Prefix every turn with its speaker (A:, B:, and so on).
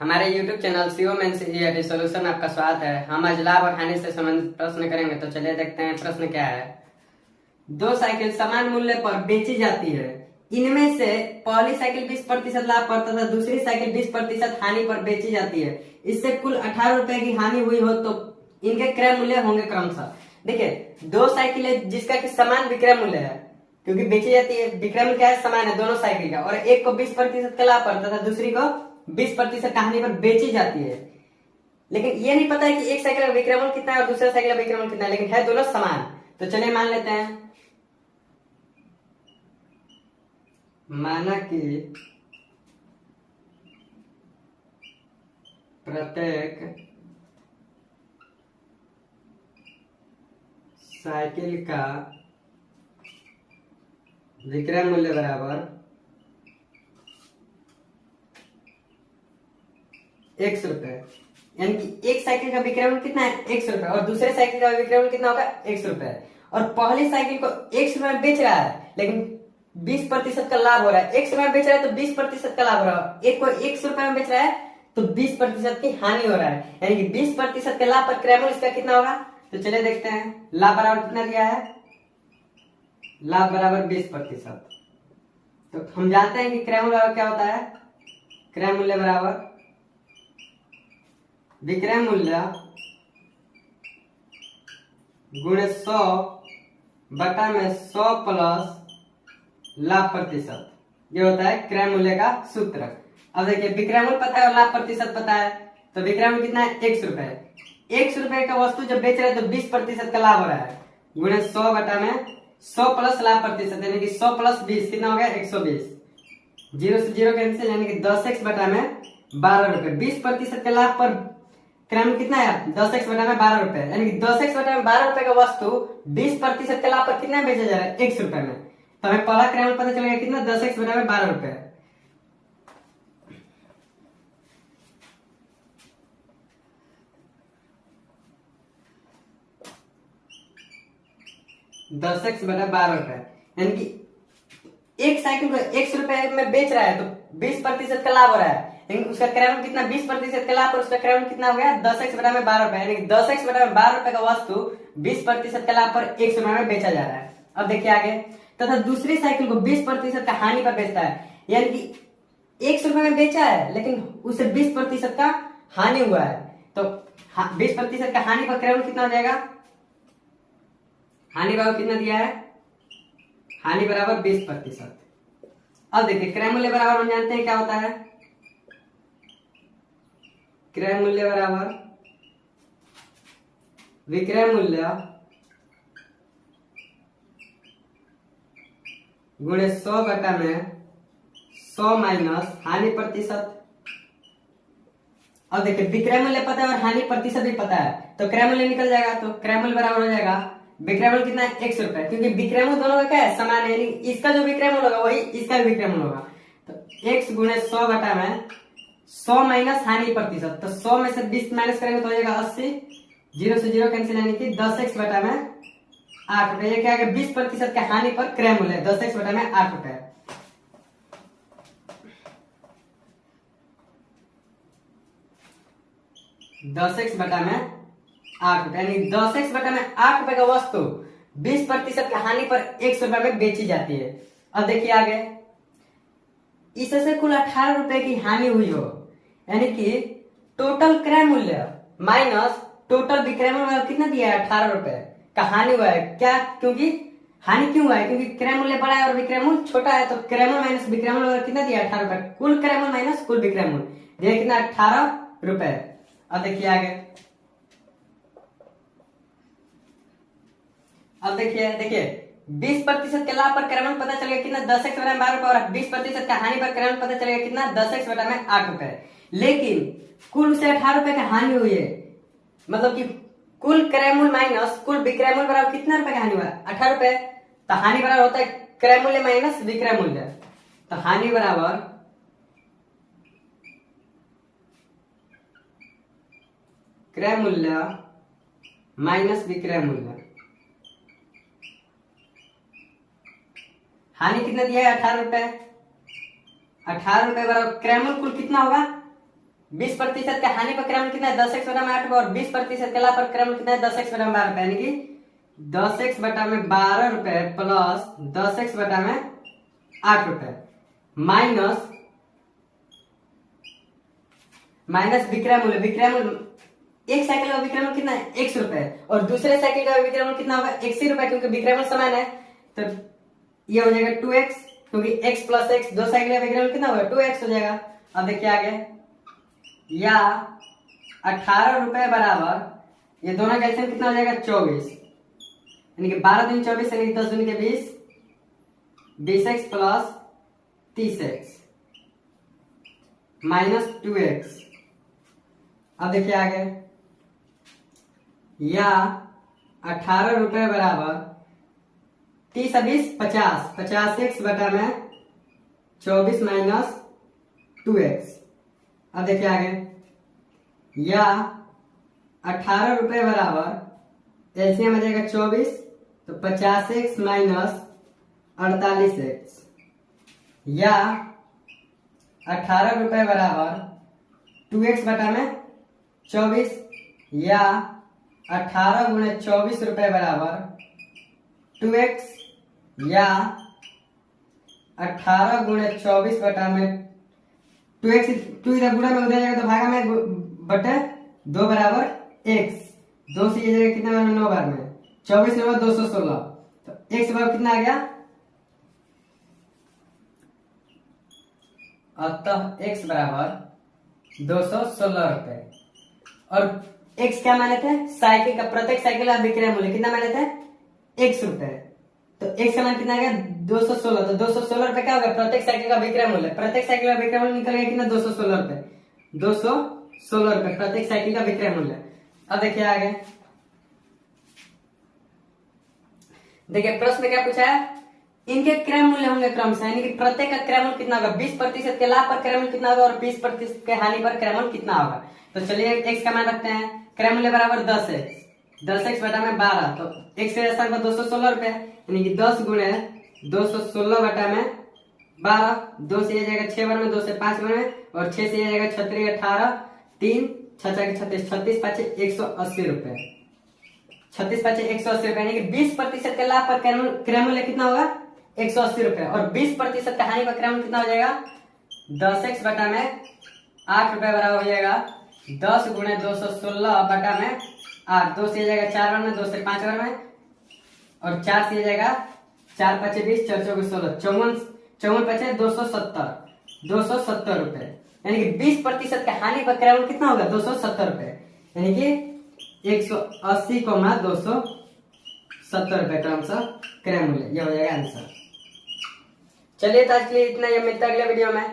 A: हमारे YouTube channel COMNCERT solution आपका स्वागत है। हम आज लाभ और हानि से संबंधित प्रश्न करेंगे। तो चलिए देखते हैं प्रश्न क्या है। दो साइकिल समान मूल्य पर बेची जाती है। इनमें से पहली साइकिल 20% लाभ पर तथा दूसरी साइकिल 20% हानि पर बेची जाती है। इससे कुल 18 रुपए की हानि हुई हो तो इनके क्रय मूल्य होंगे क्रमशः। देखिए, दो साइकिल है जिसका कि समान विक्रय मूल्य है, क्योंकि बेची जाती है। विक्रय मूल्य क्या है? समान है दोनों साइकिल का, और एक को 20% का लाभ पर तथा दूसरी को 20% हानि पर बेची जाती है। लेकिन ये नहीं पता है कि एक साइकिल का विक्रय मूल्य कितना है और दूसरा साइकिल का विक्रय मूल्य कितना है, लेकिन है दोनों समान। तो चलिए मान लेते हैं, माना कि प्रत्येक साइकिल का विक्रय मूल्य बराबर 100 रुपए। यानी कि एक साइकिल का विक्रय मूल्य कितना है? 100 रुपए, और दूसरे साइकिल का विक्रय मूल्य कितना होगा? 100 रुपए। और पहली साइकिल को 100 रुपए में बेच रहा है, लेकिन 20% का लाभ हो रहा है। 100 रुपए में बेच रहा है तो 20% का लाभ हो रहा है। एक को 100 रुपए में बेच रहा है तो 20% की हानि हो रहा है। यानी कि 20% के लाभ पर क्रय मूल्य इसका कितना होगा? तो चलिए देखते हैं। लाभ बराबर कितना दिया है? लाभ बराबर 20%। तो हम जानते हैं कि क्रय मूल्य बराबर क्या होता है? क्रय मूल्य बराबर विक्रय मूल्य गुणे 100 बटा में 100 प्लस लाभ प्रतिशत। ये होता है क्रय मूल्य का सूत्र। अब देखिए, विक्रय मूल्य पता है और लाभ प्रतिशत पता है, तो विक्रय मूल्य कितना है? 100 रुपए। 100 रुपए का वस्तु जब बेच रहे हैं तो 20% का लाभ हो रहा है, गुणे 100 बटा में 100 प्लस लाभ प्रतिशत, यानी कि 100 प्लस 20 कितना हो गया? 120। 0 से 0 कैंसिल, यानी कि 10x बटा में 12 रुपए। 20% के लाभ पर क्रय मूल्य कितना है? 10x बटा में 12 रुपए। यानी कि 10x बटा में 12 रुपए का वस्तु 20% के लाभ पर कितना बेचा जा रहा है? 100 रुपए में। तो हमें पहला क्रय मूल्य पता चलेगा कितना? 10x बटा में 12 रुपए। दस एक्स बटा 12 रुपए। यानी कि एक साइकिल को 100 रुपए में बेच रहा है तो 20% का लाभ हो रहा है, लेकिन उसका क्रय मूल्य कितना? 20% का लाभ, और उसका क्रय मूल्य कितना हो गया? 10x बटा में 12 रुपए। यानी कि 10x बटा में 12 रुपए का वस्तु 20% के लाभ पर 100 रुपए में बेचा जा रहा है। अब देखिए आगे, तथा दूसरी साइकिल को 20% का हानि पर बेचता है। यानी कि 100 रुपए में बेचा है, लेकिन उसे 20% का हानि हुआ है, तो 20% का हानि पर क्रय मूल्य कितना हो जाएगा? हानि बराबर कितना दिया है? हानि बराबर 20%। अब देखिए, क्रय मूल्य बराबर हम जानते हैं क्या होता है? क्रय मूल्य बराबर विक्रय मूल्य गुणे 100 बटा में 100 माइनस हानि प्रतिशत। अब देखिए, विक्रय मूल्य पता है और हानि प्रतिशत भी पता है, तो क्रय मूल्य निकल जाएगा। तो क्रय मूल्य बराबर हो जाएगा विक्रय मूल्य कितना है? 100 रुपए, क्योंकि विक्रय मूल्य दोनों का क्या है? समान है। यानी इसका जो विक्रय मूल्य होगा वही इसका भी विक्रय मूल्य होगा। तो x गुणे 100 बटा में 100 माइनस हानि प्रतिशत, तो 100 में से 20 माइनस करेंगे तो हो जाएगा 80। 0 से 0 कैंसिल, यानी कि 10x बटा में 8 रुपए। ये क्या है? 20% के हानि पर क्रय मूल्य 10x बटा में 8 रुपए। दस एक्स बटा में 8 रुपए, यानी 10x बटा में 8 रुपए का वस्तु 20% की हानि पर 100 रुपए में बेची जाती है। अब देखिए आगे, इससे कुल 18 रुपए की हानि हुई हो, यानी कि टोटल क्रय मूल्य माइनस टोटल विक्रय मूल्य कितना दिया है? 18 रुपए का हानि हुआ है। क्या? क्योंकि हानि क्यों हुआ है? क्योंकि क्रय मूल्य बड़ा है और विक्रय मूल्य छोटा है, तो क्रय मूल्य माइनस विक्रय मूल्य कितना दिया? 18 रुपए। कुल क्रय मूल्य माइनस कुल विक्रय मूल्य दिया कितना? 18 रुपए। अब देखिए आगे, अब देखिए 20% के लाभ पर क्रय मूल्य पता चलेगा कितना? 10x बटा में 12 रुपए, और 20% का हानि पर क्रय मूल्य पता चलेगा कितना? 10x बटा में 8 रुपए। लेकिन कुल से 18 रुपए की हानि हुई है, मतलब कि कुल क्रय मूल्य माइनस कुल विक्रय मूल्य बराबर कितना रुपए का हानि हुआ है? 18 रुपए। तो हानि बराबर होता है क्रय मूल्य माइनस विक्रय मूल्य। तो हानि बराबर क्रय मूल्य माइनस विक्रय मूल्य। हानि कितना दिया है? 18 रुपए। 18 रुपए बराबर क्रय मूल्य कुल कितना होगा? 20% का हानि पर क्रम कितना है 10x बटा में 8 रुपए, और 20% का लाभ पर क्रम कितना है 10x बटा में 12 रुपए, यानी कि 10x बटा में 12 रुपए प्लस 10x बटा में 8 रुपए माइनस विक्रय मूल्य। विक्रय मूल्य एक साइकिल का विक्रय मूल्य कितना है 100 रुपए, और दूसरे साइकिल का विक्रय मूल्य कितना होगा 180 रुपए, क्योंकि विक्रय मूल्य समान है। तो ये हो जाएगा 2x, क्योंकि x प्लस x, दो साइकिल का विक्रय मूल्य कितना होगा 2x हो जाएगा। अब देखिए आगे, या 18 रुपए बराबर ये दोनों का एलसीएम कितना हो जाएगा 24, यानी कि 12 दूनी 24, यानी कि 10 दूनी के 20, 20x plus 30x minus 2x। अब देखिए आगे, या 18 रुपए बराबर 30 20 50, 50x बटा में 24 माइनस 2x। अब देखिए आगे, या 18 रुपए बराबर एलसीएम आ जाएगा 24, तो 50x माइनस 48x, या 18 रुपए बराबर 2x बटा में 24, या 18 गुणे 24 रुपए बराबर 2x, या 18 गुणे 24 बटा में 2x, 2 इधर गुणा में उधर जाएगा तो भागा में बटे 2 बराबर x, 2 से ये जाएगा कितना बार में 9 बार में, 24 में 216, तो x बराबर कितना आ गया, अतः x बराबर 216 रुपए। और x क्या माने थे, साइकिल का, प्रत्येक साइकिल का विक्रय मूल्य कितना माने थे 100 रुपए, तो x का मान कितना आ गया 216, तो 216 रुपए क्या होगा प्रत्येक साइकिल का विक्रय मूल्य, प्रत्येक साइकिल का विक्रय मूल्य निकल गया कितना 216 रुपए, 216 रुपए प्रत्येक साइकिल का विक्रय मूल्य। अब देखिए आगे, देखिए प्रश्न क्या पूछा है, इनके क्रय मूल्य होंगे क्रमशः, यानी कि प्रत्येक का क्रय मूल्य कितना होगा, 20% के लाभ पर क्रय मूल्य कितना होगा और 20% के हानि पर क्रय मूल्य कितना होगा। तो चलिए x का मान रखते हैं, क्रय मूल्य बराबर 10x बटा में 12, तो x के स्थान पर 216 रुपए, यानी कि 10 गुणे 216 बटा में 12, 2 से ये जाएगा 6 बार में, 2 से 5 बार में, और 6 से ये जाएगा 36 18 3 6 36 36 5 180 रुपए, 36 5 180 रुपए, यानी कि 20% के लाभ पर क्रय मूल्य कितना होगा 180 रुपए, और 20% का हानि पर क्रय मूल्य कितना हो जाएगा 10x बटा में 8 रुपए बराबर हो जाएगा 10 गुणे 216 बटा में 8, 2 से जाएगा 4 बार में, 2 से 5 बार में, और 4 से जाएगा 4 5 20 4 4 16 54 5 270 रुपए, यानी कि 20% का हानि पर क्रय मूल्य कितना होगा 270 रुपए, यानी कि 180 को 270 रुपए क्रमशः क्रय मूल्य, यह हो जाएगा आंसर। चलिए तो आज के लिए इतना ही, मिलता है अगले वीडियो में।